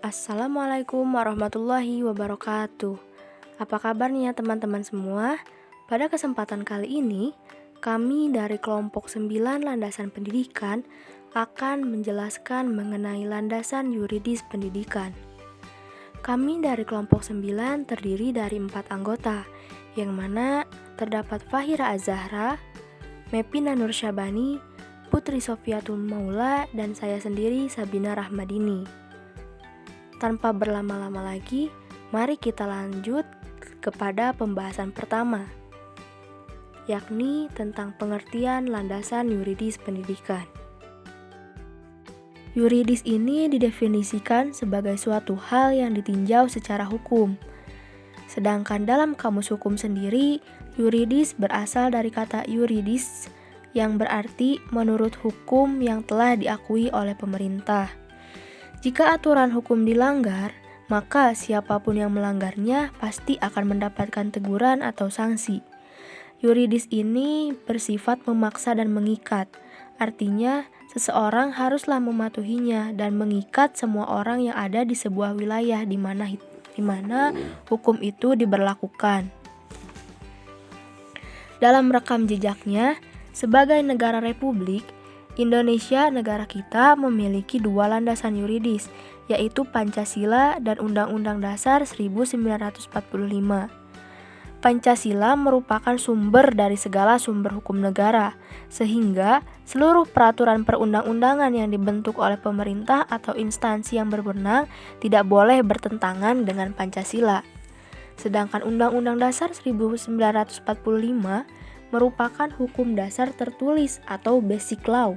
Assalamualaikum warahmatullahi wabarakatuh. Apa kabarnya teman-teman semua? Pada kesempatan kali ini, kami dari kelompok 9 landasan pendidikan akan menjelaskan mengenai landasan yuridis pendidikan. Kami dari kelompok 9 terdiri dari 4 anggota, yang mana terdapat Fahira Az-Zahra, Mepina Nur Syabani, Putri Sofiatul Maula, dan saya sendiri Sabina Rahmadini. Tanpa berlama-lama lagi, mari kita lanjut kepada pembahasan pertama, yakni tentang pengertian landasan yuridis pendidikan. Yuridis ini didefinisikan sebagai suatu hal yang ditinjau secara hukum. Sedangkan dalam kamus hukum sendiri, yuridis berasal dari kata yuridis yang berarti menurut hukum yang telah diakui oleh pemerintah. Jika aturan hukum dilanggar, maka siapapun yang melanggarnya pasti akan mendapatkan teguran atau sanksi. Yuridis ini bersifat memaksa dan mengikat. Artinya, seseorang haruslah mematuhinya dan mengikat semua orang yang ada di sebuah wilayah di mana hukum itu diberlakukan. Dalam rekam jejaknya, sebagai negara republik, Indonesia, negara kita, memiliki 2 landasan yuridis, yaitu Pancasila dan Undang-Undang Dasar 1945. Pancasila merupakan sumber dari segala sumber hukum negara, sehingga seluruh peraturan perundang-undangan yang dibentuk oleh pemerintah atau instansi yang berwenang tidak boleh bertentangan dengan Pancasila. Sedangkan Undang-Undang Dasar 1945 merupakan hukum dasar tertulis atau basic law,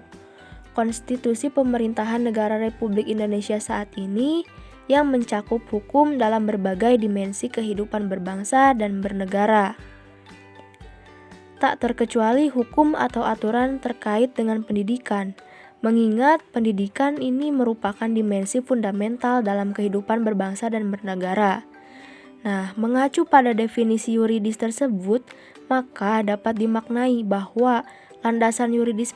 konstitusi pemerintahan negara Republik Indonesia saat ini yang mencakup hukum dalam berbagai dimensi kehidupan berbangsa dan bernegara. Tak terkecuali hukum atau aturan terkait dengan pendidikan, mengingat pendidikan ini merupakan dimensi fundamental dalam kehidupan berbangsa dan bernegara. Nah, mengacu pada definisi yuridis tersebut, maka dapat dimaknai bahwa landasan yuridis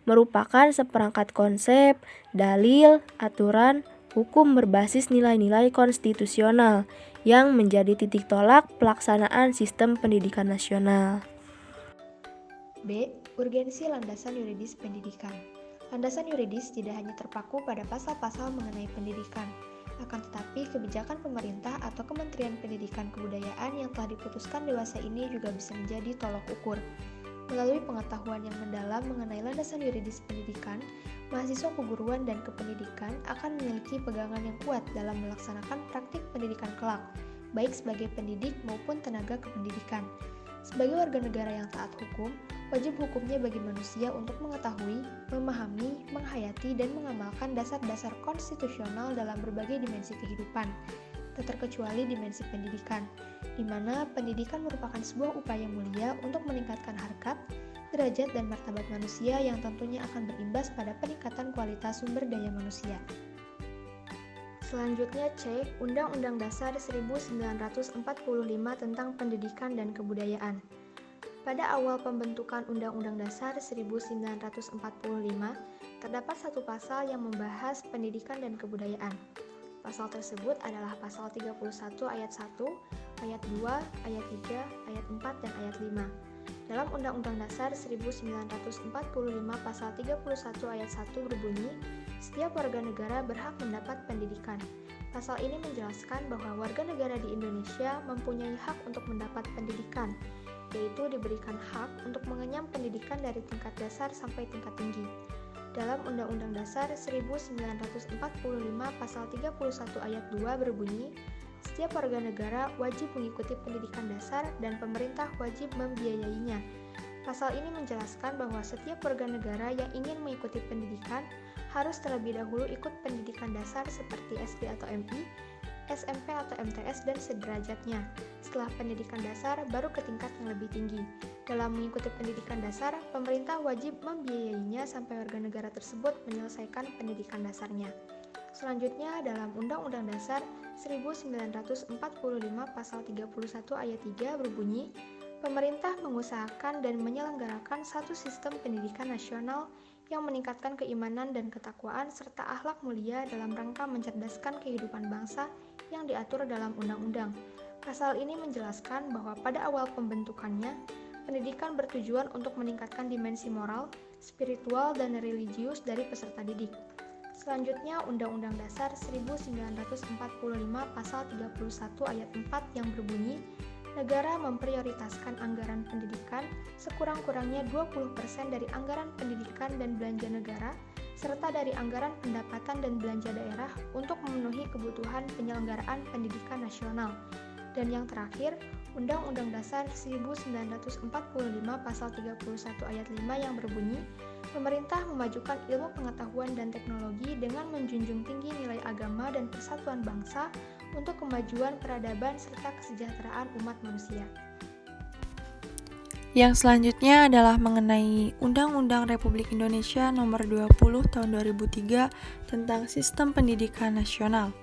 merupakan seperangkat konsep, dalil, aturan, hukum berbasis nilai-nilai konstitusional yang menjadi titik tolak pelaksanaan sistem pendidikan nasional. B. Urgensi landasan yuridis pendidikan. Landasan yuridis tidak hanya terpaku pada pasal-pasal mengenai pendidikan, akan tetapi kebijakan pemerintah atau Kementerian Pendidikan Kebudayaan yang telah diputuskan dewasa ini juga bisa menjadi tolok ukur. Melalui pengetahuan yang mendalam mengenai landasan yuridis pendidikan, mahasiswa keguruan dan kependidikan akan memiliki pegangan yang kuat dalam melaksanakan praktik pendidikan kelak, baik sebagai pendidik maupun tenaga kependidikan. Sebagai warga negara yang taat hukum, wajib hukumnya bagi manusia untuk mengetahui, memahami, menghayati, dan mengamalkan dasar-dasar konstitusional dalam berbagai dimensi kehidupan, tak terkecuali dimensi pendidikan, di mana pendidikan merupakan sebuah upaya mulia untuk meningkatkan harkat, derajat, dan martabat manusia yang tentunya akan berimbas pada peningkatan kualitas sumber daya manusia. Selanjutnya C. Undang-Undang Dasar 1945 tentang Pendidikan dan Kebudayaan. Pada awal pembentukan Undang-Undang Dasar 1945, terdapat satu pasal yang membahas pendidikan dan kebudayaan. Pasal tersebut adalah pasal 31 ayat 1, ayat 2, ayat 3, ayat 4, dan ayat 5. Dalam Undang-Undang Dasar 1945 pasal 31 ayat 1 berbunyi, setiap warga negara berhak mendapat pendidikan. Pasal ini menjelaskan bahwa warga negara di Indonesia mempunyai hak untuk mendapat pendidikan, yaitu diberikan hak untuk mengenyam pendidikan dari tingkat dasar sampai tingkat tinggi. Dalam Undang-Undang Dasar 1945 pasal 31 ayat 2 berbunyi, setiap warga negara wajib mengikuti pendidikan dasar dan pemerintah wajib membiayainya. Pasal ini menjelaskan bahwa setiap warga negara yang ingin mengikuti pendidikan harus terlebih dahulu ikut pendidikan dasar seperti SD atau MI, SMP atau MTS, dan sederajatnya. Setelah pendidikan dasar, baru ke tingkat yang lebih tinggi. Dalam mengikuti pendidikan dasar, pemerintah wajib membiayainya sampai warga negara tersebut menyelesaikan pendidikan dasarnya. Selanjutnya, dalam Undang-Undang Dasar 1945 pasal 31 ayat 3 berbunyi, pemerintah mengusahakan dan menyelenggarakan satu sistem pendidikan nasional yang meningkatkan keimanan dan ketakwaan serta akhlak mulia dalam rangka mencerdaskan kehidupan bangsa yang diatur dalam undang-undang. Pasal ini menjelaskan bahwa pada awal pembentukannya, pendidikan bertujuan untuk meningkatkan dimensi moral, spiritual, dan religius dari peserta didik. Selanjutnya, Undang-Undang Dasar 1945 Pasal 31 Ayat 4 yang berbunyi, negara memprioritaskan anggaran pendidikan sekurang-kurangnya 20% dari anggaran pendidikan dan belanja negara, serta dari anggaran pendapatan dan belanja daerah untuk memenuhi kebutuhan penyelenggaraan pendidikan nasional. Dan yang terakhir, Undang-Undang Dasar 1945 Pasal 31 Ayat 5 yang berbunyi, pemerintah memajukan ilmu pengetahuan dan teknologi dengan menjunjung tinggi nilai agama dan persatuan bangsa untuk kemajuan peradaban serta kesejahteraan umat manusia. Yang selanjutnya adalah mengenai Undang-Undang Republik Indonesia Nomor 20 Tahun 2003 tentang Sistem Pendidikan Nasional.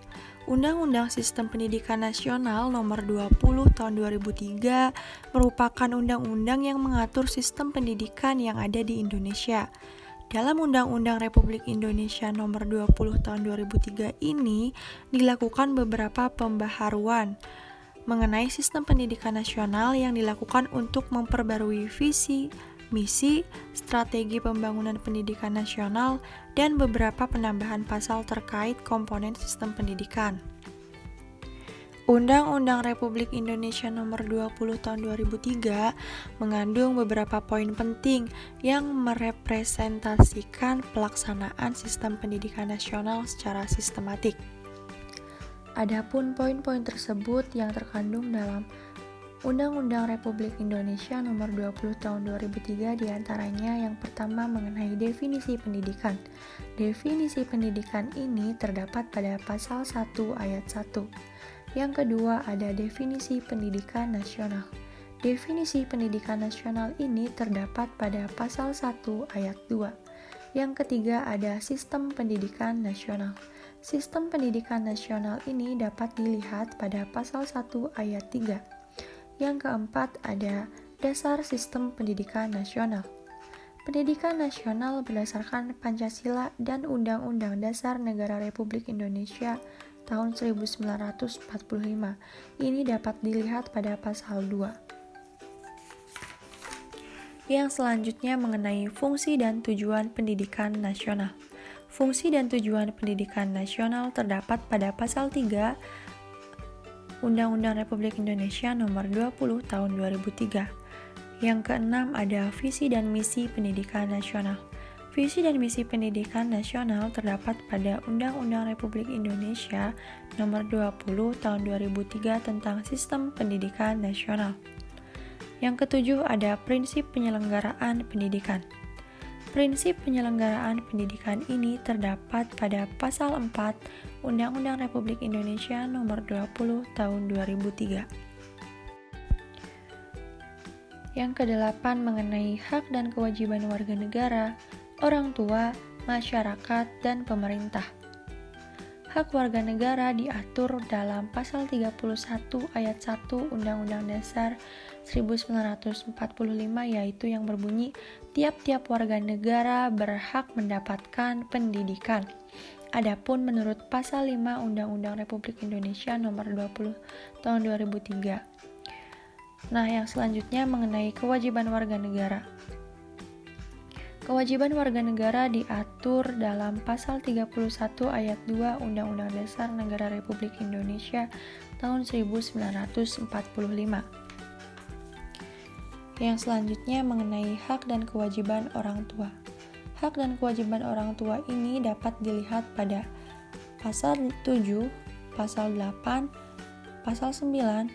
Undang-Undang Sistem Pendidikan Nasional Nomor 20 Tahun 2003 merupakan undang-undang yang mengatur sistem pendidikan yang ada di Indonesia. Dalam Undang-Undang Republik Indonesia Nomor 20 Tahun 2003 ini dilakukan beberapa pembaharuan mengenai sistem pendidikan nasional yang dilakukan untuk memperbarui visi, misi, strategi pembangunan pendidikan nasional, dan beberapa penambahan pasal terkait komponen sistem pendidikan. Undang-Undang Republik Indonesia Nomor 20 Tahun 2003 mengandung beberapa poin penting yang merepresentasikan pelaksanaan sistem pendidikan nasional secara sistematik. Adapun poin-poin tersebut yang terkandung dalam Undang-Undang Republik Indonesia Nomor 20 Tahun 2003 diantaranya yang pertama mengenai definisi pendidikan. Definisi pendidikan ini terdapat pada pasal 1 ayat 1. Yang kedua ada definisi pendidikan nasional. Definisi pendidikan nasional ini terdapat pada pasal 1 ayat 2. Yang ketiga ada sistem pendidikan nasional. Sistem pendidikan nasional ini dapat dilihat pada pasal 1 ayat 3. Yang keempat ada dasar sistem pendidikan nasional. Pendidikan nasional berdasarkan Pancasila dan Undang-Undang Dasar Negara Republik Indonesia tahun 1945. Ini dapat dilihat pada pasal 2. Yang selanjutnya mengenai fungsi dan tujuan pendidikan nasional. Fungsi dan tujuan pendidikan nasional terdapat pada pasal 3 Undang-Undang Republik Indonesia Nomor 20 Tahun 2003. Yang keenam ada visi dan misi pendidikan nasional. Visi dan misi pendidikan nasional terdapat pada Undang-Undang Republik Indonesia Nomor 20 Tahun 2003 tentang Sistem Pendidikan Nasional. Yang ketujuh ada prinsip penyelenggaraan pendidikan. Prinsip penyelenggaraan pendidikan ini terdapat pada pasal 4 Undang-Undang Republik Indonesia Nomor 20 Tahun 2003. Yang kedelapan mengenai hak dan kewajiban warga negara, orang tua, masyarakat, dan pemerintah. Hak warga negara diatur dalam pasal 31 ayat 1 Undang-Undang Dasar 1945 yaitu yang berbunyi tiap-tiap warga negara berhak mendapatkan pendidikan. Adapun menurut pasal 5 Undang-Undang Republik Indonesia Nomor 20 Tahun 2003. Nah, yang selanjutnya mengenai kewajiban warga negara. Kewajiban warga negara diatur dalam pasal 31 ayat 2 Undang-Undang Dasar Negara Republik Indonesia tahun 1945. Yang selanjutnya mengenai hak dan kewajiban orang tua. Hak dan kewajiban orang tua ini dapat dilihat pada pasal 7, pasal 8, pasal 9,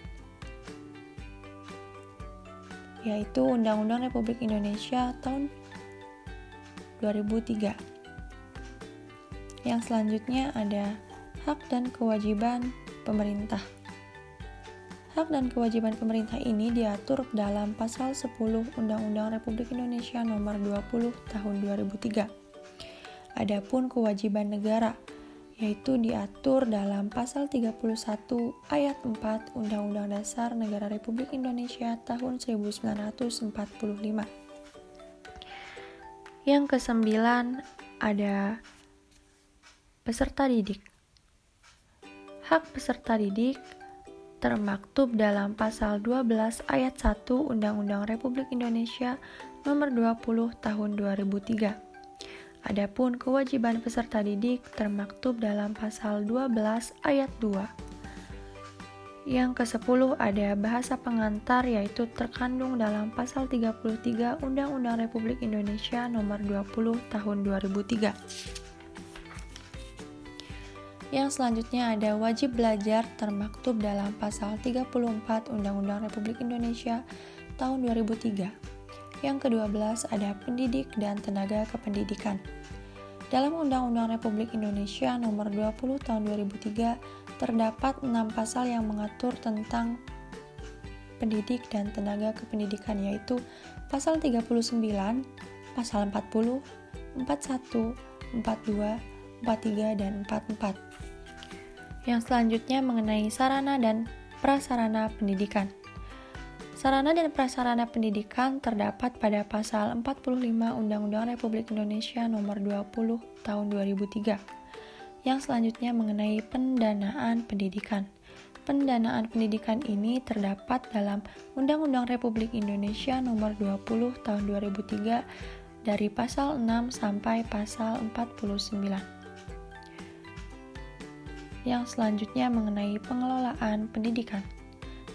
yaitu Undang-Undang Republik Indonesia tahun 2003. Yang selanjutnya ada hak dan kewajiban pemerintah. Hak dan kewajiban pemerintah ini diatur dalam pasal 10 Undang-Undang Republik Indonesia Nomor 20 Tahun 2003. Adapun kewajiban negara yaitu diatur dalam pasal 31 ayat 4 Undang-Undang Dasar Negara Republik Indonesia tahun 1945. Yang kesembilan ada peserta didik. Hak peserta didik termaktub dalam pasal 12 ayat 1 Undang-Undang Republik Indonesia Nomor 20 Tahun 2003. Adapun kewajiban peserta didik termaktub dalam pasal 12 ayat 2. Yang ke-10 ada bahasa pengantar, yaitu terkandung dalam pasal 33 Undang-Undang Republik Indonesia Nomor 20 Tahun 2003. Yang selanjutnya ada wajib belajar termaktub dalam pasal 34 Undang-Undang Republik Indonesia tahun 2003. Yang ke-12 ada pendidik dan tenaga kependidikan. Dalam Undang-Undang Republik Indonesia Nomor 20 Tahun 2003 terdapat 6 pasal yang mengatur tentang pendidik dan tenaga kependidikan, yaitu pasal 39, pasal 40, 41, 42, 43, dan 44. Yang selanjutnya mengenai sarana dan prasarana pendidikan. Sarana dan prasarana pendidikan terdapat pada pasal 45 Undang-Undang Republik Indonesia Nomor 20 Tahun 2003. Yang selanjutnya mengenai pendanaan pendidikan. Pendanaan pendidikan ini terdapat dalam Undang-Undang Republik Indonesia Nomor 20 Tahun 2003 dari pasal 6 sampai pasal 49. Yang selanjutnya mengenai pengelolaan pendidikan.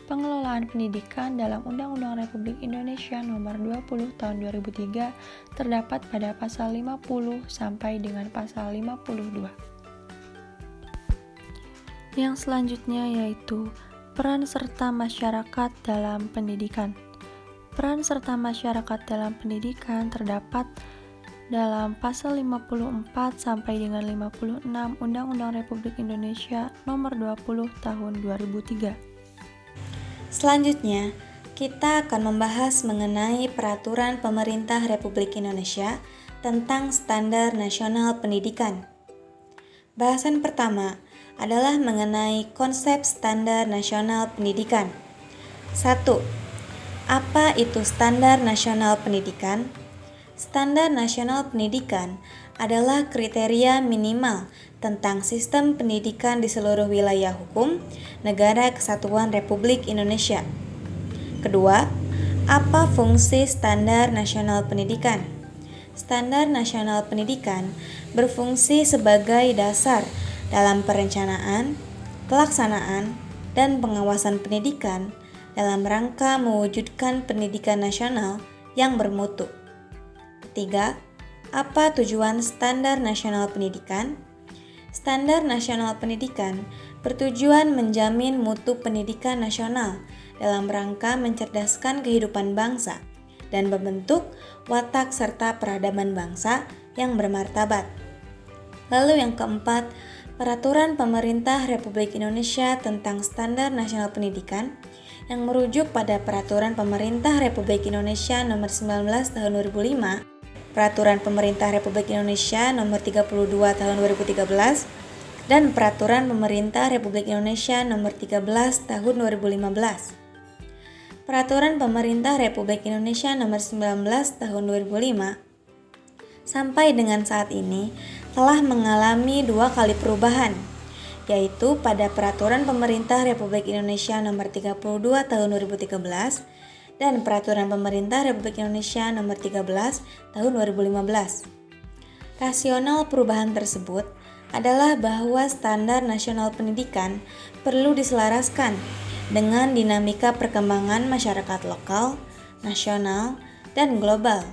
Pengelolaan pendidikan dalam Undang-Undang Republik Indonesia Nomor 20 Tahun 2003 terdapat pada pasal 50 sampai dengan pasal 52. Yang selanjutnya yaitu peran serta masyarakat dalam pendidikan. Peran serta masyarakat dalam pendidikan terdapat dalam pasal 54 sampai dengan 56 Undang-Undang Republik Indonesia Nomor 20 Tahun 2003. Selanjutnya, kita akan membahas mengenai Peraturan Pemerintah Republik Indonesia tentang Standar Nasional Pendidikan. Bahasan pertama adalah mengenai konsep Standar Nasional Pendidikan. 1. Apa itu Standar Nasional Pendidikan? Standar Nasional Pendidikan adalah kriteria minimal tentang sistem pendidikan di seluruh wilayah hukum Negara Kesatuan Republik Indonesia. Kedua, apa fungsi Standar Nasional Pendidikan? Standar Nasional Pendidikan berfungsi sebagai dasar dalam perencanaan, pelaksanaan, dan pengawasan pendidikan dalam rangka mewujudkan pendidikan nasional yang bermutu. Ketiga, apa tujuan Standar Nasional Pendidikan? Standar Nasional Pendidikan bertujuan menjamin mutu pendidikan nasional dalam rangka mencerdaskan kehidupan bangsa dan membentuk watak serta peradaban bangsa yang bermartabat. Lalu yang keempat, Peraturan Pemerintah Republik Indonesia tentang Standar Nasional Pendidikan yang merujuk pada Peraturan Pemerintah Republik Indonesia Nomor 19 Tahun 2005, Peraturan Pemerintah Republik Indonesia Nomor 32 Tahun 2013, dan Peraturan Pemerintah Republik Indonesia Nomor 13 Tahun 2015. Peraturan Pemerintah Republik Indonesia Nomor 19 Tahun 2005 sampai dengan saat ini telah mengalami 2 kali perubahan, yaitu pada Peraturan Pemerintah Republik Indonesia Nomor 32 Tahun 2013 dan Peraturan Pemerintah Republik Indonesia Nomor 13 Tahun 2015. Rasional perubahan tersebut adalah bahwa Standar Nasional Pendidikan perlu diselaraskan dengan dinamika perkembangan masyarakat lokal, nasional, dan global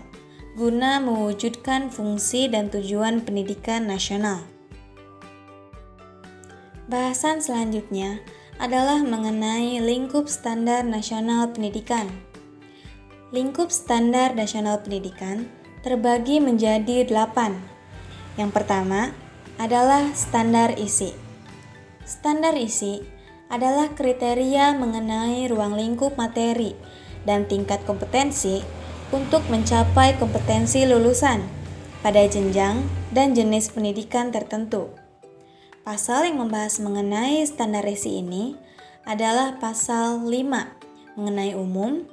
guna mewujudkan fungsi dan tujuan pendidikan nasional. Bahasan selanjutnya adalah mengenai lingkup Standar Nasional Pendidikan. Lingkup Standar Nasional Pendidikan terbagi menjadi 8. Yang pertama adalah standar isi. Standar isi adalah kriteria mengenai ruang lingkup materi dan tingkat kompetensi untuk mencapai kompetensi lulusan pada jenjang dan jenis pendidikan tertentu. Pasal yang membahas mengenai standar isi ini adalah pasal 5 mengenai umum,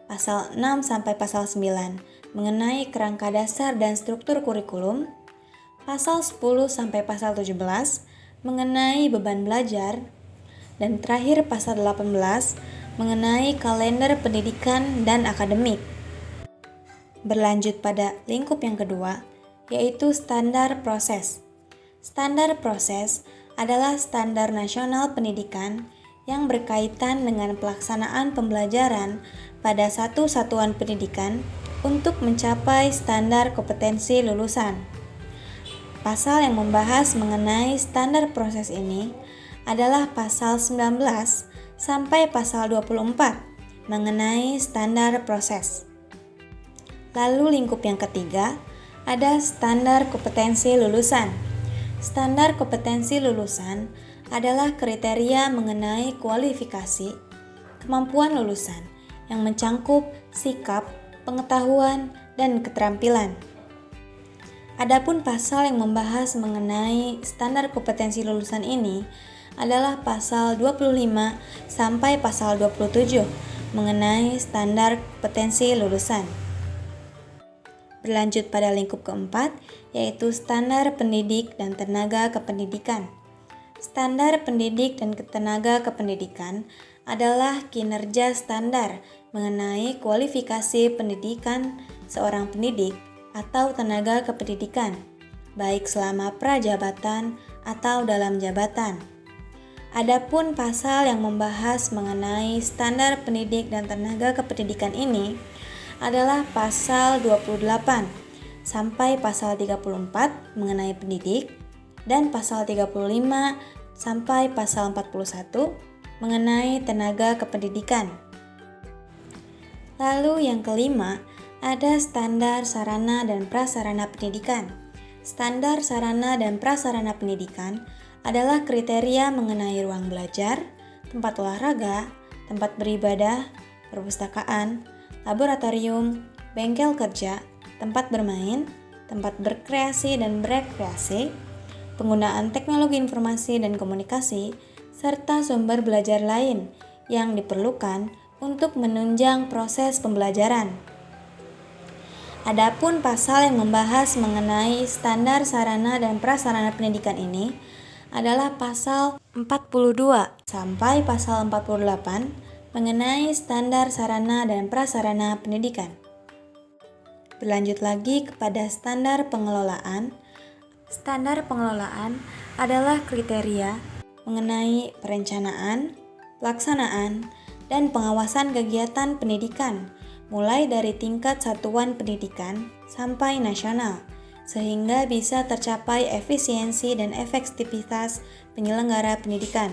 pasal 6 sampai pasal 9 mengenai kerangka dasar dan struktur kurikulum, pasal 10 sampai pasal 17 mengenai beban belajar, dan terakhir pasal 18 mengenai kalender pendidikan dan akademik. Berlanjut pada lingkup yang kedua, yaitu standar proses. Standar proses adalah standar nasional pendidikan yang berkaitan dengan pelaksanaan pembelajaran pada satu satuan pendidikan untuk mencapai standar kompetensi lulusan. Pasal yang membahas mengenai standar proses ini adalah pasal 19 sampai pasal 24 mengenai standar proses. Lalu lingkup yang ketiga ada standar kompetensi lulusan. Standar kompetensi lulusan adalah kriteria mengenai kualifikasi, kemampuan lulusan yang mencangkup sikap, pengetahuan, dan keterampilan. Adapun pasal yang membahas mengenai standar kompetensi lulusan ini adalah pasal 25 sampai pasal 27 mengenai standar kompetensi lulusan. Berlanjut pada lingkup keempat, yaitu standar pendidik dan tenaga kependidikan. Standar pendidik dan tenaga kependidikan adalah kinerja standar mengenai kualifikasi pendidikan seorang pendidik atau tenaga kependidikan, baik selama prajabatan atau dalam jabatan. Adapun pasal yang membahas mengenai standar pendidik dan tenaga kependidikan ini adalah pasal 28 sampai pasal 34 mengenai pendidik dan pasal 35 sampai pasal 41 mengenai tenaga kependidikan. Lalu yang kelima, ada standar sarana dan prasarana pendidikan. Standar sarana dan prasarana pendidikan adalah kriteria mengenai ruang belajar, tempat olahraga, tempat beribadah, perpustakaan, laboratorium, bengkel kerja, tempat bermain, tempat berkreasi dan berekreasi, penggunaan teknologi informasi dan komunikasi, serta sumber belajar lain yang diperlukan untuk menunjang proses pembelajaran. Adapun pasal yang membahas mengenai standar sarana dan prasarana pendidikan ini adalah pasal 42 sampai pasal 48 mengenai standar sarana dan prasarana pendidikan. Berlanjut lagi kepada standar pengelolaan. Standar pengelolaan adalah kriteria mengenai perencanaan, pelaksanaan, dan pengawasan kegiatan pendidikan mulai dari tingkat satuan pendidikan sampai nasional, sehingga bisa tercapai efisiensi dan efektivitas penyelenggara pendidikan.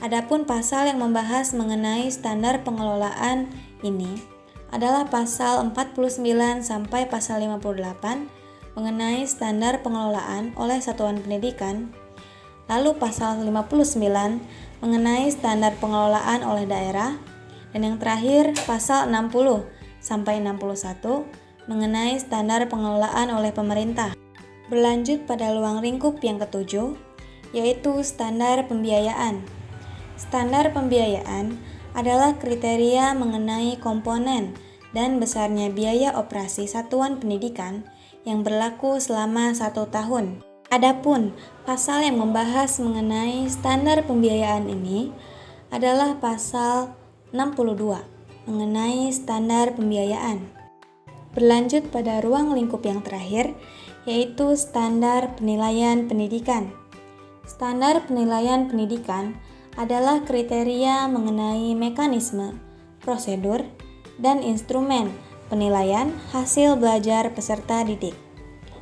Adapun pasal yang membahas mengenai standar pengelolaan ini adalah pasal 49 sampai pasal 58 mengenai standar pengelolaan oleh satuan pendidikan, lalu pasal 59 mengenai standar pengelolaan oleh daerah, dan yang terakhir pasal 60 sampai 61 mengenai standar pengelolaan oleh pemerintah. Berlanjut pada ruang lingkup yang ketujuh, yaitu standar pembiayaan. Standar pembiayaan adalah kriteria mengenai komponen dan besarnya biaya operasi satuan pendidikan yang berlaku selama 1 tahun. Adapun pasal yang membahas mengenai standar pembiayaan ini adalah pasal 62 mengenai standar pembiayaan. Berlanjut pada ruang lingkup yang terakhir, yaitu standar penilaian pendidikan. Standar penilaian pendidikan adalah kriteria mengenai mekanisme, prosedur, dan instrumen penilaian hasil belajar peserta didik.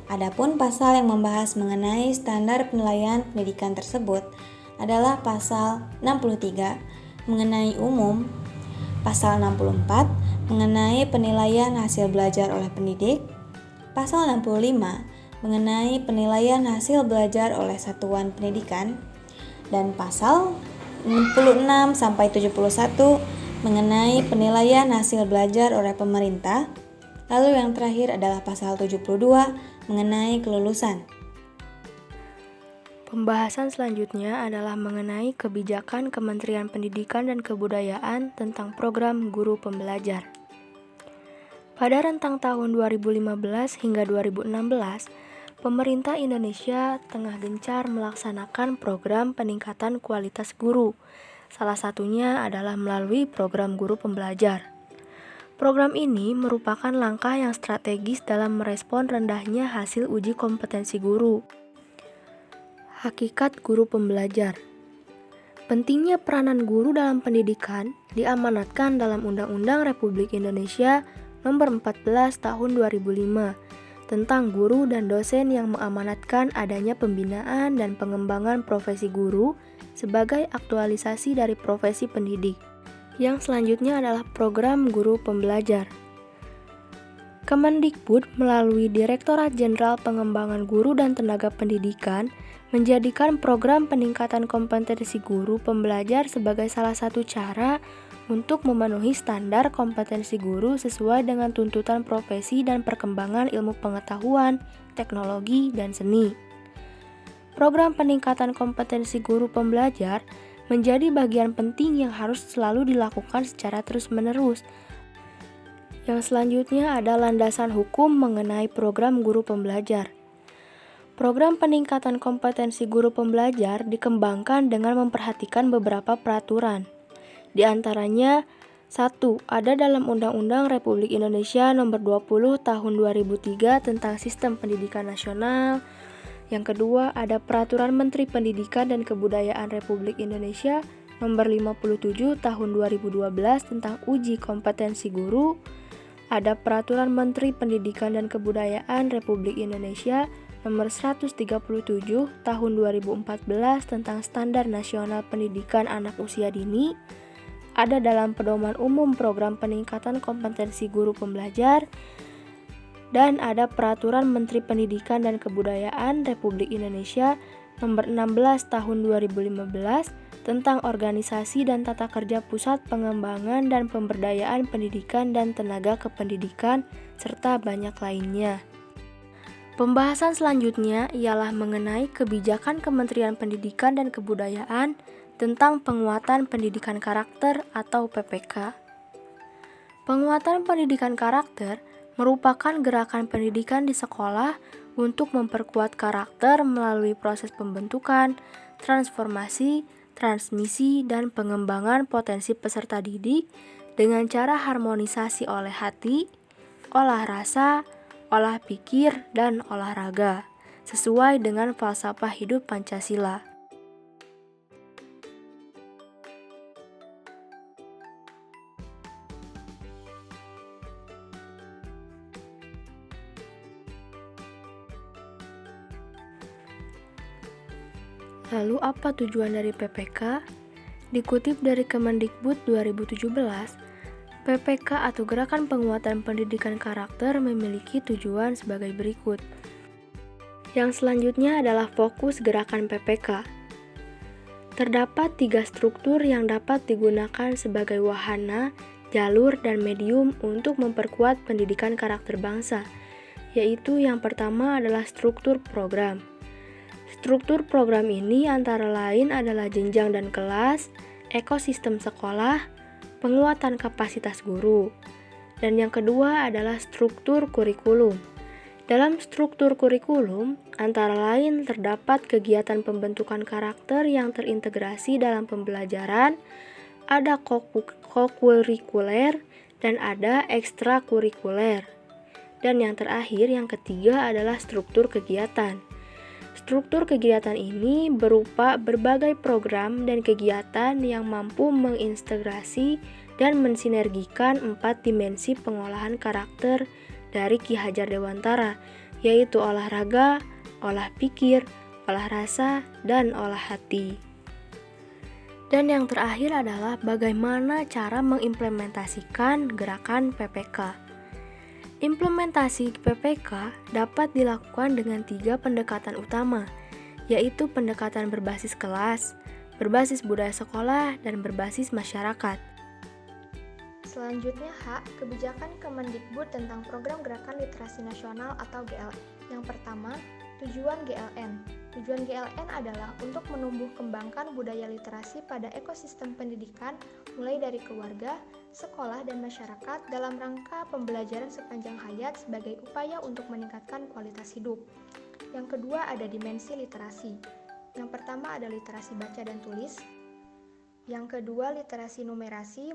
Adapun pasal yang membahas mengenai standar penilaian pendidikan tersebut adalah pasal 63 mengenai umum, pasal 64 mengenai penilaian hasil belajar oleh pendidik, pasal 65 mengenai penilaian hasil belajar oleh satuan pendidikan, dan pasal 66 sampai 71 mengenai penilaian hasil belajar oleh pemerintah. Lalu yang terakhir adalah pasal 72 mengenai kelulusan. Pembahasan selanjutnya adalah mengenai kebijakan Kementerian Pendidikan dan Kebudayaan tentang program guru pembelajar. Pada rentang tahun 2015 hingga 2016, pemerintah Indonesia tengah gencar melaksanakan program peningkatan kualitas guru. Salah satunya adalah melalui program guru pembelajar. Program ini merupakan langkah yang strategis dalam merespon rendahnya hasil uji kompetensi guru. Hakikat guru pembelajar. Pentingnya peranan guru dalam pendidikan diamanatkan dalam Undang-Undang Republik Indonesia Nomor 14 Tahun 2005 tentang guru dan dosen yang mengamanatkan adanya pembinaan dan pengembangan profesi guru sebagai aktualisasi dari profesi pendidik. Yang selanjutnya adalah program guru pembelajar. Kemendikbud melalui Direktorat Jenderal Pengembangan Guru dan Tenaga Pendidikan menjadikan program peningkatan kompetensi guru pembelajar sebagai salah satu cara untuk memenuhi standar kompetensi guru sesuai dengan tuntutan profesi dan perkembangan ilmu pengetahuan, teknologi, dan seni. Program peningkatan kompetensi guru pembelajar menjadi bagian penting yang harus selalu dilakukan secara terus-menerus. Yang selanjutnya ada landasan hukum mengenai program guru pembelajar. Program peningkatan kompetensi guru pembelajar dikembangkan dengan memperhatikan beberapa peraturan. Di antaranya, 1. Ada dalam Undang-Undang Republik Indonesia Nomor 20 Tahun 2003 tentang Sistem Pendidikan Nasional. Yang kedua, ada Peraturan Menteri Pendidikan dan Kebudayaan Republik Indonesia Nomor 57 Tahun 2012 tentang Uji Kompetensi Guru. Ada Peraturan Menteri Pendidikan dan Kebudayaan Republik Indonesia Nomor 137 Tahun 2014 tentang Standar Nasional Pendidikan Anak Usia Dini. Ada dalam Pedoman Umum Program Peningkatan Kompetensi Guru Pembelajar, dan ada Peraturan Menteri Pendidikan dan Kebudayaan Republik Indonesia Nomor 16 Tahun 2015 tentang Organisasi dan Tata Kerja Pusat Pengembangan dan Pemberdayaan Pendidikan dan Tenaga Kependidikan, serta banyak lainnya. Pembahasan selanjutnya ialah mengenai kebijakan Kementerian Pendidikan dan Kebudayaan tentang penguatan pendidikan karakter atau PPK. Penguatan pendidikan karakter merupakan gerakan pendidikan di sekolah untuk memperkuat karakter melalui proses pembentukan, transformasi, transmisi, dan pengembangan potensi peserta didik dengan cara harmonisasi oleh hati, olah rasa, olah pikir, dan olahraga, sesuai dengan falsafah hidup Pancasila. Lalu apa tujuan dari PPK? Dikutip dari Kemendikbud 2017, PPK atau Gerakan Penguatan Pendidikan Karakter memiliki tujuan sebagai berikut. Yang selanjutnya adalah fokus gerakan PPK. Terdapat 3 struktur yang dapat digunakan sebagai wahana, jalur, dan medium untuk memperkuat pendidikan karakter bangsa, yaitu yang pertama adalah struktur program. Struktur program ini antara lain adalah jenjang dan kelas, ekosistem sekolah, penguatan kapasitas guru. Dan yang kedua adalah struktur kurikulum. Dalam struktur kurikulum, antara lain terdapat kegiatan pembentukan karakter yang terintegrasi dalam pembelajaran, ada kokurikuler, dan ada ekstrakurikuler. Dan yang terakhir, yang ketiga adalah struktur kegiatan. Struktur kegiatan ini berupa berbagai program dan kegiatan yang mampu mengintegrasi dan mensinergikan 4 dimensi pengolahan karakter dari Ki Hajar Dewantara, yaitu olahraga, olah pikir, olah rasa, dan olah hati. Dan yang terakhir adalah bagaimana cara mengimplementasikan gerakan PPK. Implementasi PPK dapat dilakukan dengan 3 pendekatan utama, yaitu pendekatan berbasis kelas, berbasis budaya sekolah, dan berbasis masyarakat. Selanjutnya kebijakan Kemendikbud tentang Program Gerakan Literasi Nasional atau GLN. Yang pertama, tujuan GLN. Tujuan GLN adalah untuk menumbuh kembangkan budaya literasi pada ekosistem pendidikan mulai dari keluarga, sekolah, dan masyarakat dalam rangka pembelajaran sepanjang hayat sebagai upaya untuk meningkatkan kualitas hidup. Yang kedua ada dimensi literasi. Yang pertama ada literasi baca dan tulis. Yang kedua literasi numerasi.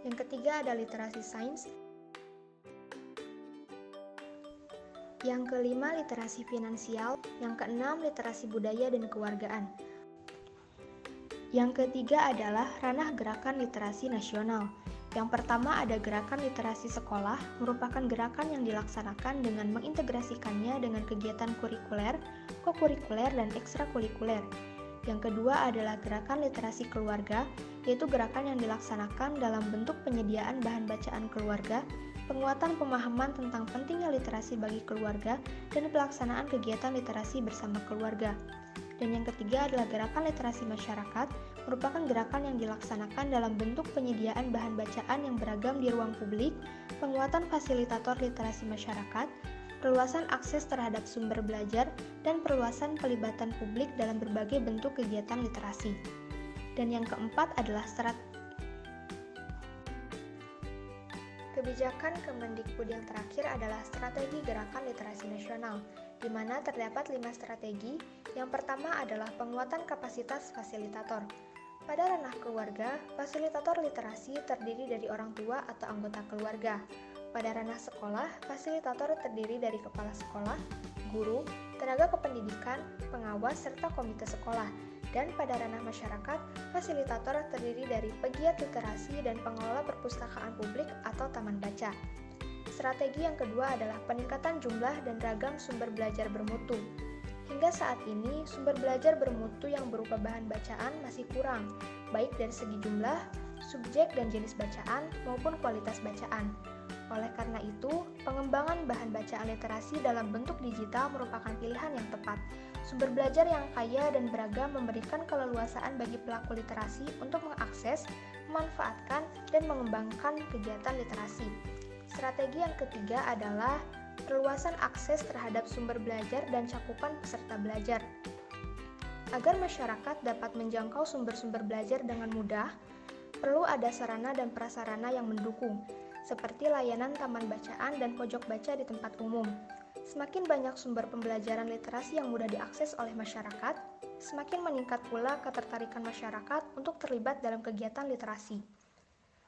Yang ketiga ada literasi sains. Yang kelima literasi finansial. Yang keenam literasi budaya dan kewargaan. Yang ketiga adalah ranah gerakan literasi nasional. Yang pertama ada gerakan literasi sekolah, merupakan gerakan yang dilaksanakan dengan mengintegrasikannya dengan kegiatan kurikuler, kokurikuler, dan ekstrakurikuler. Yang kedua adalah gerakan literasi keluarga, yaitu gerakan yang dilaksanakan dalam bentuk penyediaan bahan bacaan keluarga, penguatan pemahaman tentang pentingnya literasi bagi keluarga, dan pelaksanaan kegiatan literasi bersama keluarga. Dan yang ketiga adalah gerakan literasi masyarakat, merupakan gerakan yang dilaksanakan dalam bentuk penyediaan bahan bacaan yang beragam di ruang publik, penguatan fasilitator literasi masyarakat, perluasan akses terhadap sumber belajar, dan perluasan pelibatan publik dalam berbagai bentuk kegiatan literasi. Dan yang keempat adalah kebijakan Kemendikbud yang terakhir adalah strategi gerakan literasi nasional, di mana terdapat 5 strategi. Yang pertama adalah penguatan kapasitas fasilitator. Pada ranah keluarga, fasilitator literasi terdiri dari orang tua atau anggota keluarga. Pada ranah sekolah, fasilitator terdiri dari kepala sekolah, guru, tenaga kependidikan, pengawas, serta komite sekolah. Dan pada ranah masyarakat, fasilitator terdiri dari pegiat literasi dan pengelola perpustakaan publik atau taman baca. Strategi yang kedua adalah peningkatan jumlah dan ragam sumber belajar bermutu. Hingga saat ini, sumber belajar bermutu yang berupa bahan bacaan masih kurang, baik dari segi jumlah, subjek dan jenis bacaan, maupun kualitas bacaan. Oleh karena itu, pengembangan bahan bacaan literasi dalam bentuk digital merupakan pilihan yang tepat. Sumber belajar yang kaya dan beragam memberikan keleluasaan bagi pelaku literasi untuk mengakses, memanfaatkan, dan mengembangkan kegiatan literasi. Strategi yang ketiga adalah perluasan akses terhadap sumber belajar dan cakupan peserta belajar. Agar masyarakat dapat menjangkau sumber-sumber belajar dengan mudah, perlu ada sarana dan prasarana yang mendukung, seperti layanan taman bacaan dan pojok baca di tempat umum. Semakin banyak sumber pembelajaran literasi yang mudah diakses oleh masyarakat, semakin meningkat pula ketertarikan masyarakat untuk terlibat dalam kegiatan literasi.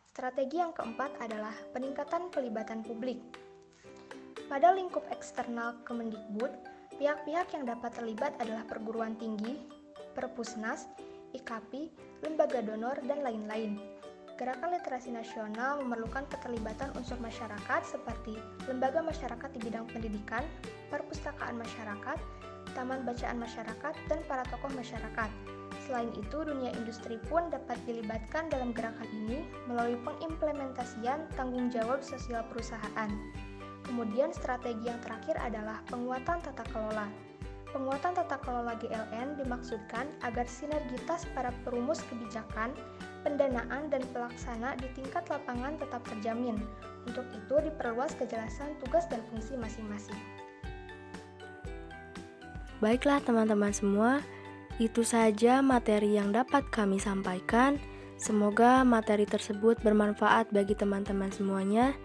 Strategi yang keempat adalah peningkatan pelibatan publik. Pada lingkup eksternal Kemendikbud, pihak-pihak yang dapat terlibat adalah perguruan tinggi, Perpusnas, IKAPI, lembaga donor, dan lain-lain. Gerakan literasi nasional memerlukan keterlibatan unsur masyarakat seperti lembaga masyarakat di bidang pendidikan, perpustakaan masyarakat, taman bacaan masyarakat, dan para tokoh masyarakat. Selain itu, dunia industri pun dapat dilibatkan dalam gerakan ini melalui pengimplementasian tanggung jawab sosial perusahaan. Kemudian strategi yang terakhir adalah penguatan tata kelola. Penguatan tata kelola GLN dimaksudkan agar sinergitas para perumus kebijakan, pendanaan, dan pelaksana di tingkat lapangan tetap terjamin. Untuk itu diperluas kejelasan tugas dan fungsi masing-masing. Baiklah teman-teman semua, itu saja materi yang dapat kami sampaikan. Semoga materi tersebut bermanfaat bagi teman-teman semuanya.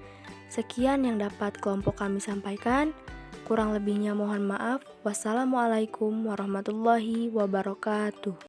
Sekian yang dapat kelompok kami sampaikan. Kurang lebihnya mohon maaf. Wassalamualaikum warahmatullahi wabarakatuh.